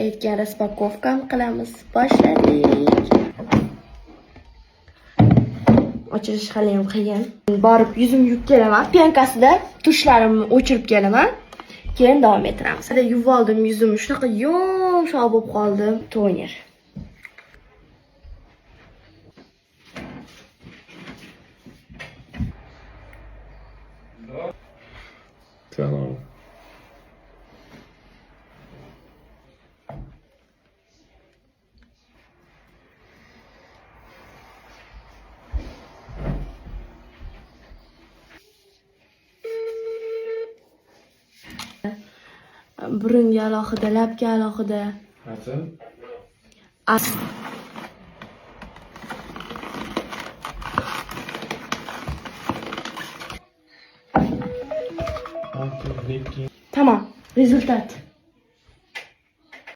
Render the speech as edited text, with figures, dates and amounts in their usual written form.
aytgan raspakovkani qilamiz. Boshladik. Ochirish hali ham qiyin. Borib yuzimni yuvib kelaman. Pyankasida tushlarimni o'chirib kelaman. Keyin davom ettiramiz. Yuvib oldim yuzimni, shunaqa yumshoq bo'lib qoldi. Toner. Salom. Burunga alohida, labga alohida. Tamam, rezultat.